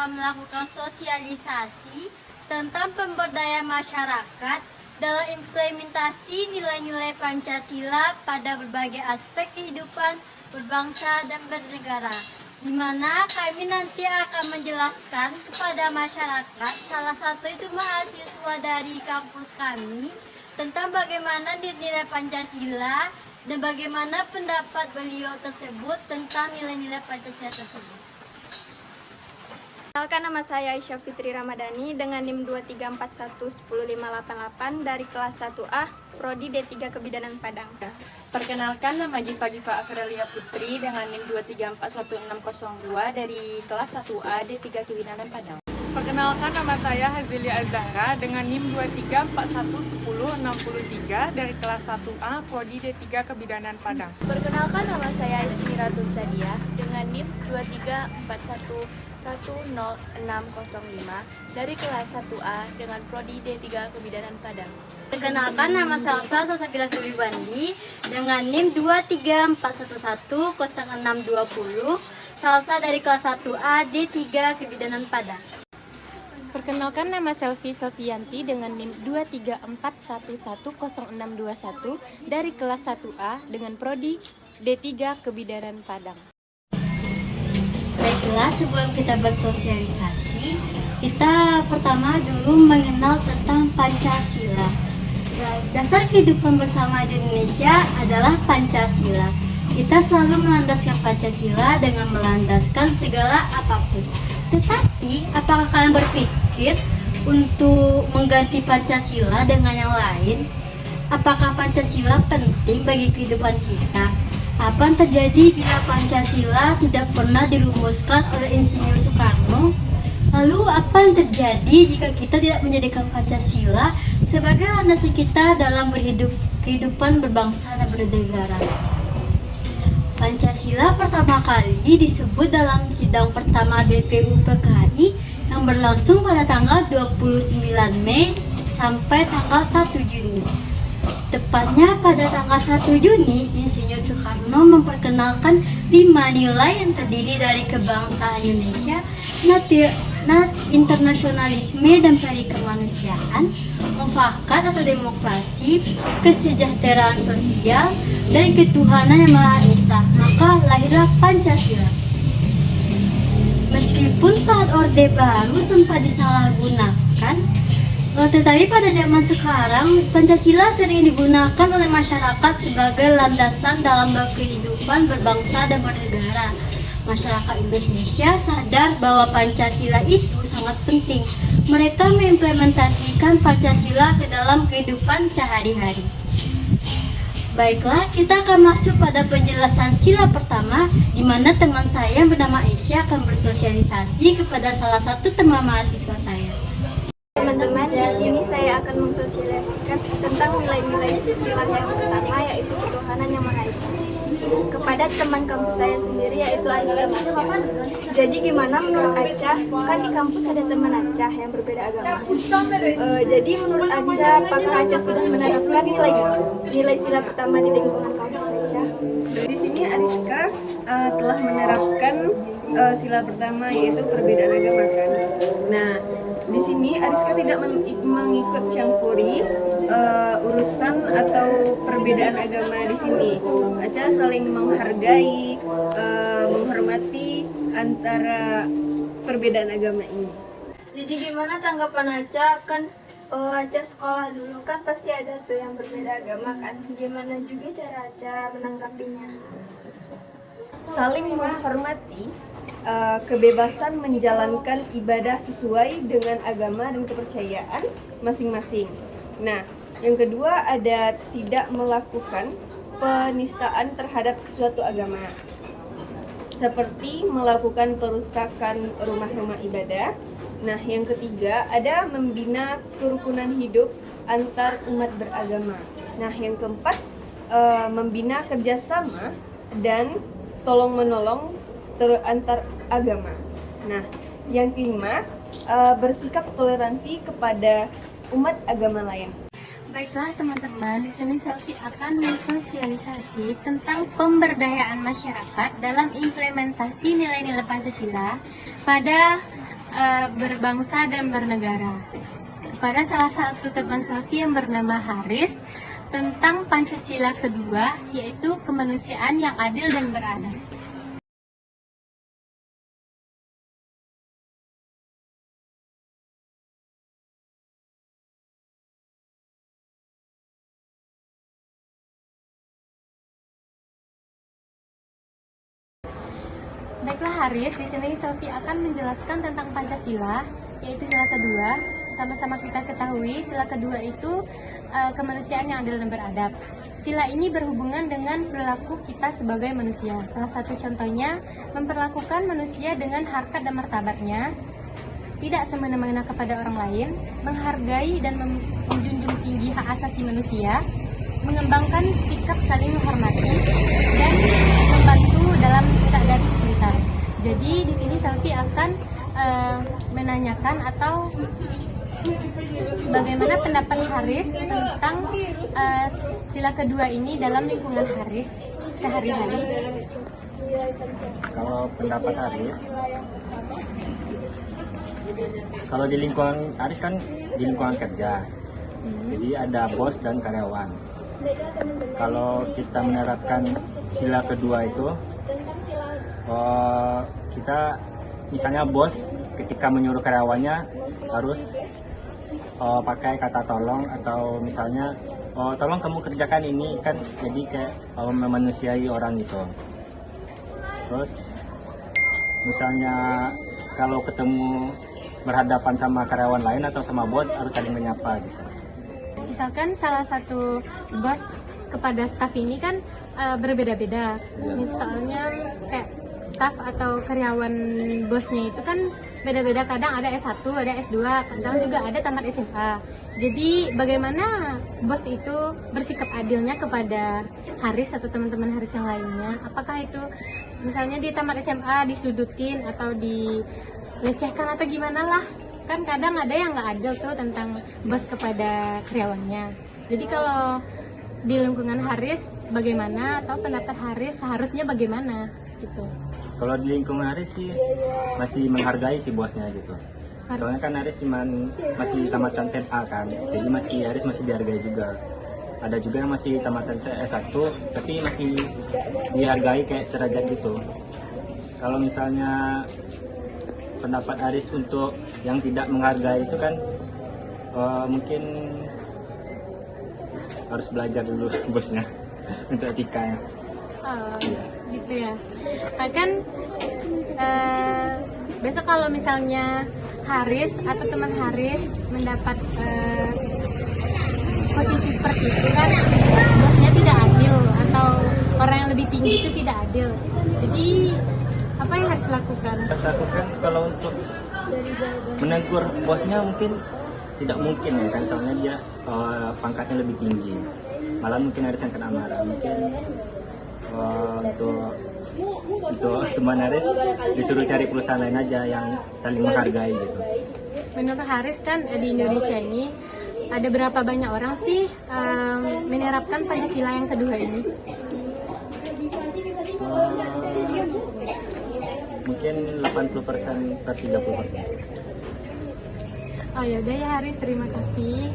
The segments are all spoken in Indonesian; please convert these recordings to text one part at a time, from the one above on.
akan melakukan sosialisasi tentang pemberdayaan masyarakat dalam implementasi nilai-nilai Pancasila pada berbagai aspek kehidupan berbangsa dan bernegara, di mana kami nanti akan menjelaskan kepada masyarakat, salah satu itu mahasiswa dari kampus kami, tentang bagaimana nilai Pancasila dan bagaimana pendapat beliau tersebut tentang nilai-nilai Pancasila tersebut. Kenalkan, nama saya Aisyah Fitri Ramadhani dengan NIM 234110588 dari kelas 1A, Prodi D3 Kebidanan Padang. Perkenalkan, nama Giva Afrelia Putri dengan NIM 2341602 dari kelas 1A D3 Kebidanan Padang. Perkenalkan, nama saya Hazilia Azahra dengan NIM 2341063 dari kelas 1A Prodi D3 Kebidanan Padang. Perkenalkan, nama saya Ismira Sadia dengan NIM 234110605 dari kelas 1A dengan Prodi D3 Kebidanan Padang. Perkenalkan, nama Salsa Sosabila Bandi dengan NIM 234110620, Salsa dari kelas 1A D3 Kebidanan Padang. Perkenalkan, nama Selvi Sofianti dengan NIM 234110621 dari kelas 1A dengan Prodi D3 Kebidanan Padang. Baiklah, sebelum kita bersosialisasi, kita pertama dulu mengenal tentang Pancasila. Dasar kehidupan bersama di Indonesia adalah Pancasila. Kita selalu melandaskan Pancasila dengan melandaskan segala apapun. Tetapi, apakah kalian berpikir untuk mengganti Pancasila dengan yang lain? Apakah Pancasila penting bagi kehidupan kita? Apa yang terjadi bila Pancasila tidak pernah dirumuskan oleh Insinyur Soekarno? Lalu, apa yang terjadi jika kita tidak menjadikan Pancasila sebagai landasan kita dalam kehidupan berbangsa dan bernegara? Pancasila pertama kali disebut dalam sidang pertama BPU PKI yang berlangsung pada tanggal 29 Mei sampai tanggal 1 Juni. Tepatnya pada tanggal 1 Juni, Insinyur Soekarno memperkenalkan 5 nilai yang terdiri dari kebangsaan Indonesia, internasionalisme dan perikemanusiaan, mufakat atau demokrasi, kesejahteraan sosial, dan ketuhanan yang Maha Esa. Maka lahirlah Pancasila. Meskipun saat Orde Baru sempat disalahgunakan, tetapi pada zaman sekarang Pancasila sering digunakan oleh masyarakat sebagai landasan dalam kehidupan berbangsa dan bernegara. Masyarakat Indonesia sadar bahwa Pancasila itu sangat penting. Mereka mengimplementasikan Pancasila ke dalam kehidupan sehari-hari. Baiklah, kita akan masuk pada penjelasan sila pertama, di mana teman saya yang bernama Aisyah akan bersosialisasi kepada salah satu teman mahasiswa saya. Teman-teman, di sini saya akan mensosialisasikan tentang nilai-nilai sila yang pertama, yaitu ketuhanan yang Maha Esa, kepada teman kampus saya sendiri, yaitu Aisyah. Jadi gimana menurut Aca? Kan di kampus ada teman Aca yang berbeda agama. Jadi menurut Aca, apakah Aca sudah menerapkan nilai sila pertama di lingkungan kampus Aca? Di sini Ariska telah menerapkan sila pertama, yaitu perbedaan agama kan. Nah, di sini Ariska tidak mengikut campuri urusan atau perbedaan agama di sini. Aca saling menghargai, menghormati antara perbedaan agama ini. Jadi gimana tanggapan Aca? Kan Aca sekolah dulu kan pasti ada tuh yang berbeda agama kan. Gimana juga cara Aca menanggapinya? Saling menghormati, kebebasan menjalankan ibadah sesuai dengan agama dan kepercayaan masing-masing. Nah, yang kedua ada tidak melakukan penistaan terhadap suatu agama, seperti melakukan perusakan rumah-rumah ibadah. Nah, yang ketiga ada membina kerukunan hidup antar umat beragama. Nah, yang keempat membina kerjasama dan tolong-menolong antar agama. Nah, yang kelima bersikap toleransi kepada umat agama lain. Baiklah teman-teman, di sini Selvi akan mensosialisasi tentang pemberdayaan masyarakat dalam implementasi nilai-nilai Pancasila pada berbangsa dan bernegara. Kepada salah satu teman Selvi yang bernama Haris tentang Pancasila kedua, yaitu kemanusiaan yang adil dan beradab. Baiklah Haris, di sini Selvi akan menjelaskan tentang Pancasila, yaitu sila kedua. Sama-sama kita ketahui, sila kedua itu kemanusiaan yang adil dan beradab. Sila ini berhubungan dengan perilaku kita sebagai manusia. Salah satu contohnya, memperlakukan manusia dengan harkat dan martabatnya, tidak semena-mena kepada orang lain, menghargai dan menjunjung tinggi hak asasi manusia, mengembangkan sikap saling menghormati, dan membantu dalam keadaan kesulitan. Jadi di sini Selvi akan menanyakan atau bagaimana pendapat Haris tentang sila kedua ini dalam lingkungan Haris sehari-hari. Kalau pendapat Haris, kalau di lingkungan Haris kan di lingkungan kerja, jadi ada bos dan karyawan. Kalau kita menerapkan sila kedua itu, kita misalnya bos ketika menyuruh karyawannya harus pakai kata tolong, atau misalnya tolong kamu kerjakan ini, kan jadi kayak memanusiai orang itu. Terus misalnya kalau ketemu berhadapan sama karyawan lain atau sama bos harus saling menyapa gitu. Misalkan salah satu bos kepada staf ini kan berbeda-beda. Misalnya kayak staf atau karyawan bosnya itu kan beda-beda, kadang ada S1, ada S2, kadang juga ada tamat SMA. Jadi bagaimana bos itu bersikap adilnya kepada Haris atau teman-teman Haris yang lainnya? Apakah itu misalnya di tamat SMA disudutin atau dilecehkan atau gimana lah? Kan kadang ada yang nggak adil tuh tentang bos kepada karyawannya. Jadi kalau di lingkungan Haris bagaimana, atau pendapat Haris seharusnya bagaimana gitu? Kalau di lingkungan Haris sih masih menghargai si bosnya gitu. Soalnya kan Haris masih tamatan SMA kan, jadi Haris masih dihargai juga. Ada juga yang masih tamatan S1 tapi masih dihargai kayak sederajat gitu. Kalau misalnya pendapat Haris untuk yang tidak menghargai itu kan mungkin harus belajar dulu bosnya untuk etikanya. Gitu ya. Kan besok kalau misalnya Haris atau teman Haris mendapat posisi seperti itu kan, bosnya tidak adil atau orang yang lebih tinggi itu tidak adil. Jadi apa yang harus dilakukan? Harus lakukan kalau untuk menegur bosnya mungkin tidak mungkin ya kan, soalnya dia pangkatnya lebih tinggi. Malah mungkin Haris yang kena marah. Mungkin untuk teman Haris disuruh cari perusahaan lain aja yang saling menghargai gitu. Menurut Haris kan di Indonesia ini ada berapa banyak orang sih menerapkan Pancasila yang kedua ini? Mungkin 80% per 30%. Oh ya udah ya Haris, terima kasih.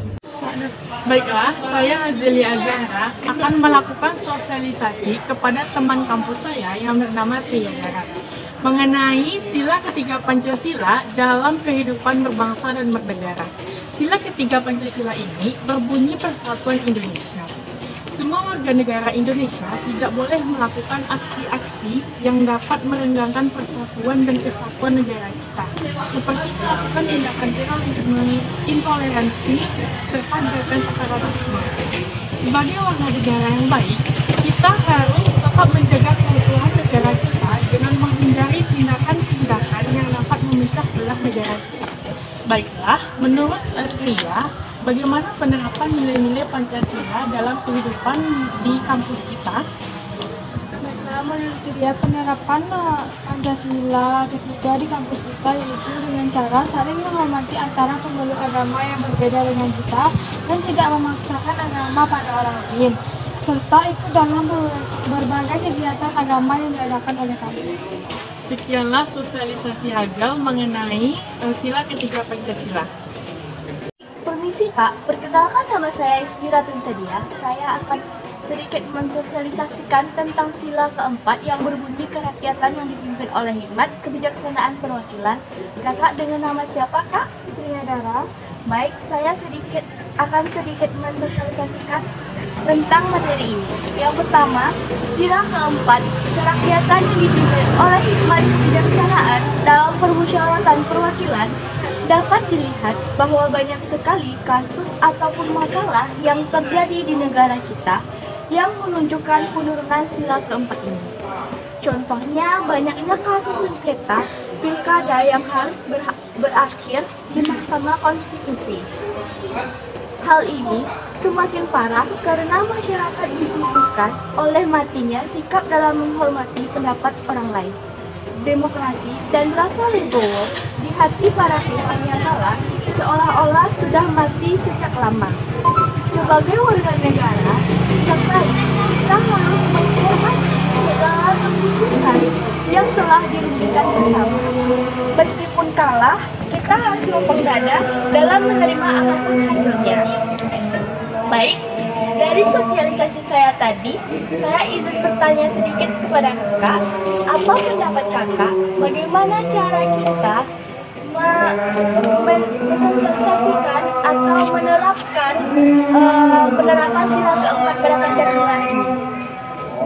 Baiklah, saya Azelia Zahra akan melakukan sosialisasi kepada teman kampus saya yang bernama Tiara mengenai sila ketiga Pancasila dalam kehidupan berbangsa dan bernegara. Sila ketiga Pancasila ini berbunyi Persatuan Indonesia. Semua warga negara Indonesia tidak boleh melakukan aksi-aksi yang dapat merenggangkan persatuan dan kesatuan negara kita, seperti melakukan tindakan terorisme, intoleransi, serta gerakan separatisme. Sebagai warga negara yang baik, kita harus tetap menjaga keutuhan negara kita dengan menghindari tindakan-tindakan yang dapat memecah belah negara kita. Baiklah, menurut Ria, bagaimana penerapan nilai-nilai Pancasila dalam kehidupan di kampus kita? Menurut dia, penerapan Pancasila ketiga di kampus kita yaitu dengan cara saling menghormati antara pemeluk agama yang berbeda dengan kita dan tidak memaksakan agama pada orang lain, serta ikut dalam berbagai kegiatan agama yang diadakan oleh kampus. sekianlah sosialisasi Hazel mengenai sila ketiga Pancasila. Permisi Kak, perkenalkan nama saya Ismira Tunsadia. Saya akan sedikit mensosialisasikan tentang sila keempat yang berbunyi kerakyatan yang dipimpin oleh hikmat, kebijaksanaan, perwakilan. Kakak dengan nama siapa Kak? Triadara. Baik, saya akan sedikit mensosialisasikan tentang materi ini. Yang pertama, sila keempat, kerakyatan yang dipimpin oleh hikmat, kebijaksanaan dalam permusyawaratan perwakilan. Dapat dilihat bahwa banyak sekali kasus ataupun masalah yang terjadi di negara kita yang menunjukkan penurunan sila keempat ini. Contohnya, banyaknya kasus sengketa pilkada yang harus berakhir di Mahkamah Konstitusi. Hal ini semakin parah karena masyarakat disibukkan oleh matinya sikap dalam menghormati pendapat orang lain. Demokrasi dan rasa legowo di hati para pihak yang kalah seolah-olah sudah mati sejak lama. Sebagai warga negara, kita harus menghormati segala keputusan yang telah dirugikan bersama. Meskipun kalah, kita harus lapang dada dalam menerima apapun hasilnya. Baik, dari sosialisasi saya tadi, saya izin bertanya sedikit kepada kakak. Apa pendapat kakak? Bagaimana cara kita mensosialisasikan atau menerapkan penerapan sila keempat pada Pancasila ini?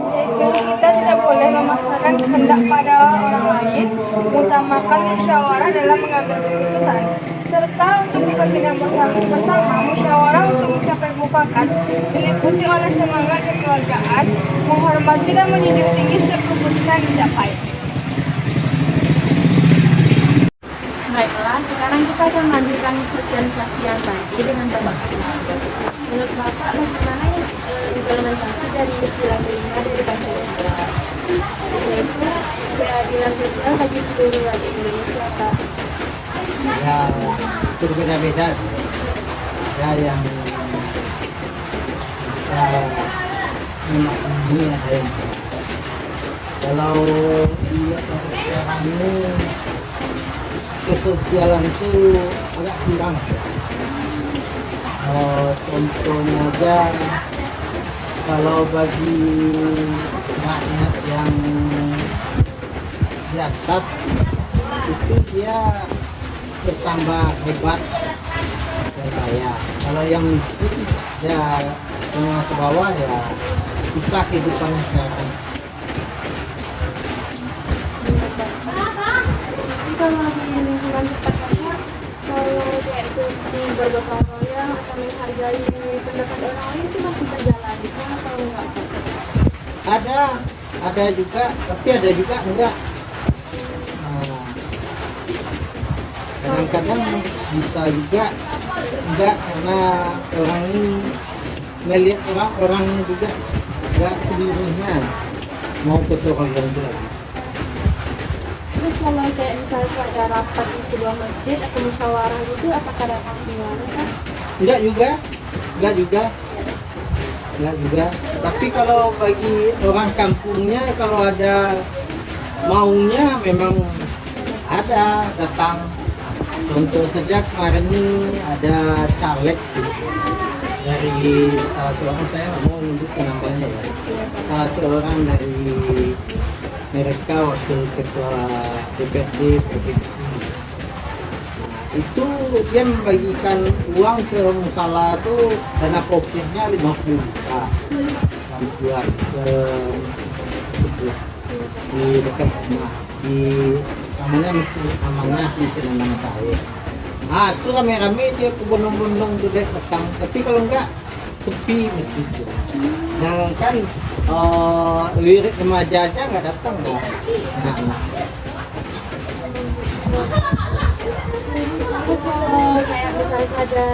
Yaitu kita tidak boleh memaksakan kehendak pada orang lain, mengutamakan musyawarah dalam mengambil keputusan, serta untuk kepentingan bersama musyawarah untuk mencapai mufakat diliputi oleh semangat kekeluargaan, menghormati dan menjunjung tinggi setiap keputusan yang dicapai. Baiklah, sekarang kita akan melanjutkan sosialisasi yang tadi dengan babak kedua. Menurut Bapak, bagaimana implementasi dari sila kelima dari Pancasila? Yaitu keadilan sosial bagi seluruh rakyat Indonesia, Pak. Ya, berbeda-beda. Ya, yang bisa memaknai ada yang kalau di sekarang ini kesosialan itu agak kurang. Contohnya aja, kalau bagi rakyat yang di atas itu dia bertambah hebat dan kaya. Kalau yang miskin ya menengah ke bawah ya susah kehidupannya sekarang. Kalau di lingkungan tempat kakak, kalau kayak seperti bergotong royong atau menghargai pendapat orang lain itu masih terjalan gitu atau enggak? Ada juga, tapi ada juga enggak. Kadang-kadang bisa juga enggak karena orang ini melihat orang-orangnya juga enggak seluruhnya mau gotong royong itu lagi. Terus kalau kayak misalnya ada rapat di sebuah masjid atau musyawarah gitu, apakah ada semuanya kan? Enggak juga. Tapi kalau bagi orang kampungnya, kalau ada maunya memang ada datang. Contoh saja kemarin ini ada caleg dari salah seorang, saya nggak mau menyebutkan namanya ya. Salah seorang dari mereka wakil ketua DPRD provinsi. Itu dia membagikan uang ke musala tuh, dana pokoknya 50 juta bantuan ke masjid di dekat rumah, di namanya Masjid Anang Cahaya. Itu rame-rame dia ke bondong-bondong tuh deh datang. Tapi kalau enggak sepi masjidnya. Yang kan lirik remaja aja nggak datang kan. Terus kalau kayak misalnya ada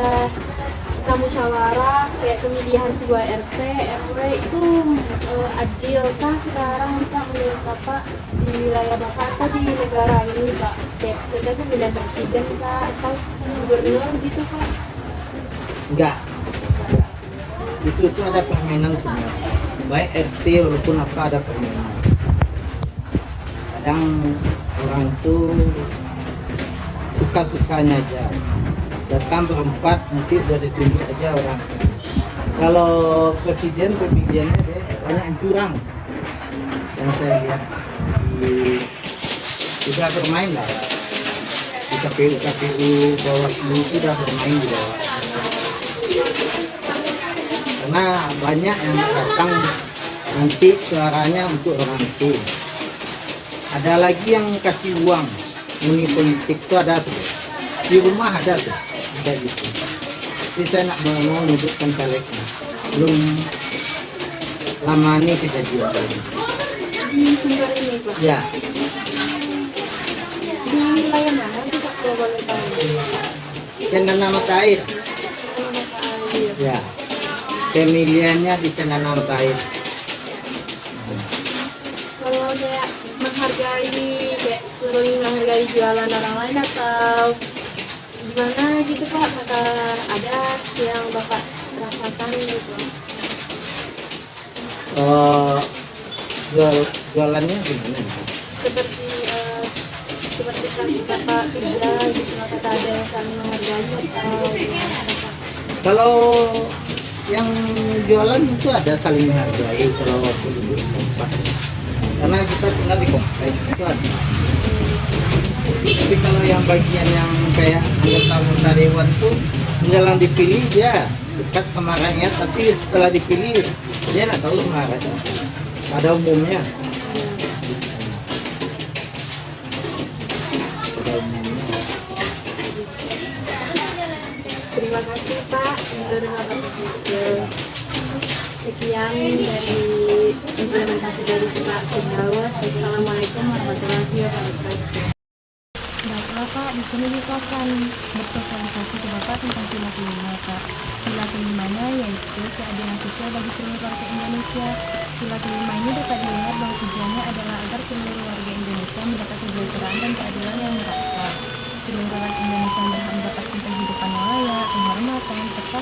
musyawarah kayak pemilihan sebuah RT, RW itu adil kah sekarang Pak menurut Bapak di wilayah Bapak atau di negara ini Pak? Kayak kita pemilihan presiden kah atau gubernur gitu Pak? Enggak. Itu ada permainan semua. Baik RT walaupun apa ada permainan. Kadang orang tuh suka-sukanya aja. Datang berempat nanti udah ditunjuk aja orang. Kalau presiden pemilihannya deh banyak curang yang saya lihat sudah bermain lah di KPU Bawaslu sudah bermain di bawah, karena banyak yang datang nanti suaranya untuk orang itu. Ada lagi yang kasih uang muni politik itu ada tuh di rumah, ada tuh ada gitu. Tapi saya nak mau menyebutkan calegnya, belum lama ini kejadian Di Sumber ini Pak? ya. Di wilayah mana kita kalau boleh tahu? Cendana Mata Air ya, pemilihannya di Cendana Mata Air. Kalau kayak menghargai, kayak suruh menghargai jualan orang lain atau gimana gitu Pak, maka ada yang Bapak rasakan gitu? Jualannya gimana? Seperti kan Bapak kerja gitu, kata ada yang saling menghargai atau gimana Pak? Kalau yang jualan itu ada saling menghargai kalau penduduk tempat, karena kita tinggal di komplek itu ada. Tapi kalau yang bagian yang kayak anggota dewan tuh menjelang dipilih dia dekat sama rakyat, tapi setelah dipilih dia nggak tahu sama rakyat pada umumnya. Terima kasih Pak sekian dari implementasi dari Pak Firdaus. Assalamualaikum warahmatullahi wabarakatuh. Baiklah Pak, di sini kita akan bersosialisasi ke Bapak tentang sila kelima Pak. Sila kelimanya yaitu keadilan sosial bagi seluruh warga Indonesia. Sila kelima ini dapat dilihat bahwa tujuannya adalah agar seluruh warga Indonesia mendapat kesejahteraan dan keadilan yang merata. Seluruh warga Indonesia berhak mendapatkan kehidupan yang layak, penghormatan, serta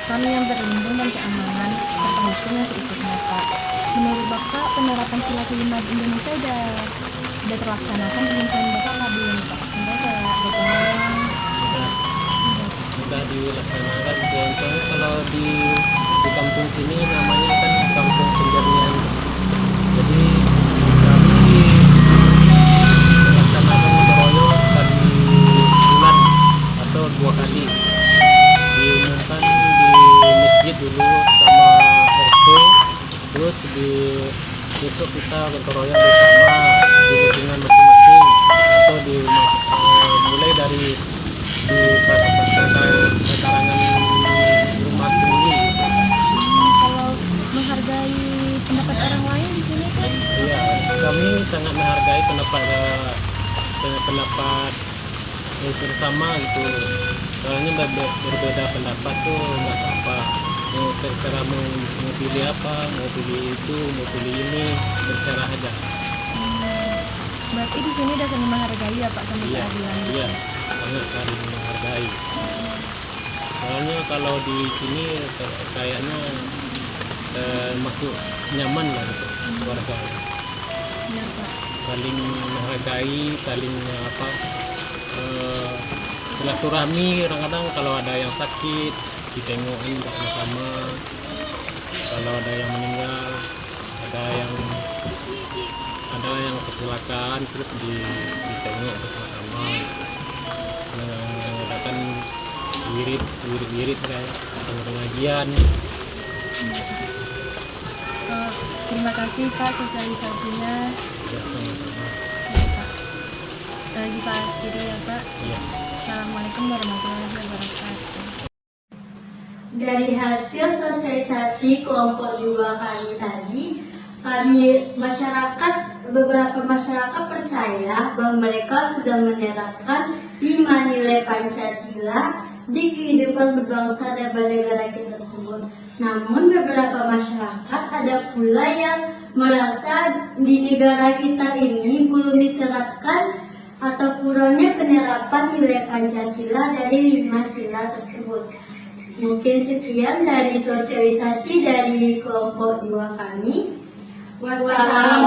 kami yang berlindung dan keamanan serta hukum yang seutuhnya Pak. Menurut Bapak, penerapan sila kelima di Indonesia udah terlaksanakan dengan Bapak nggak belum Pak? Contoh kayak gotong royong. Sudah dilaksanakan. Contohnya kalau di kampung sini namanya kan kampung penjernihan. Jadi kami melaksanakan gotong royong sekali bulan atau 2 kali. Diumumkan di masjid dulu sama RT, terus besok kita gotong royong bersama di lingkungan masing-masing atau mulai dari di pekarangan rumah sendiri. Kalau menghargai pendapat orang lain di sini kan? Iya, kami sangat menghargai pendapat bersama gitu. Soalnya berbeda pendapat tuh nggak apa-apa. Mau terserah mau pilih apa, mau pilih itu, mau pilih ini, terserah aja. Berarti di sini udah saling menghargai ya Pak sama keadilan? Iya, sangat saling menghargai. Soalnya kalau di sini kayaknya masuk nyaman lah gitu warga. Iya Pak. Saling menghargai, saling silaturahmi. Kadang-kadang kalau ada yang sakit ditengokin bersama-sama, kalau ada yang meninggal, ada yang kecelakaan terus ditengok bersama-sama, mengadakan wirid kayak pengajian. Terima kasih Pak sosialisasinya. Ya, sama-sama. Ya, Pak. Lagi Pak akhiri ya Pak. Iya. Assalamualaikum warahmatullahi wabarakatuh. Dari hasil sosialisasi kelompok 2 kami tadi, beberapa masyarakat percaya bahwa mereka sudah menerapkan 5 nilai Pancasila di kehidupan berbangsa dan bernegara kita tersebut. Namun beberapa masyarakat ada pula yang merasa di negara kita ini belum diterapkan atau kurangnya penerapan nilai Pancasila dari 5 sila tersebut. Mungkin sekian dari sosialisasi dari kelompok 2 kami. Wassalamualaikum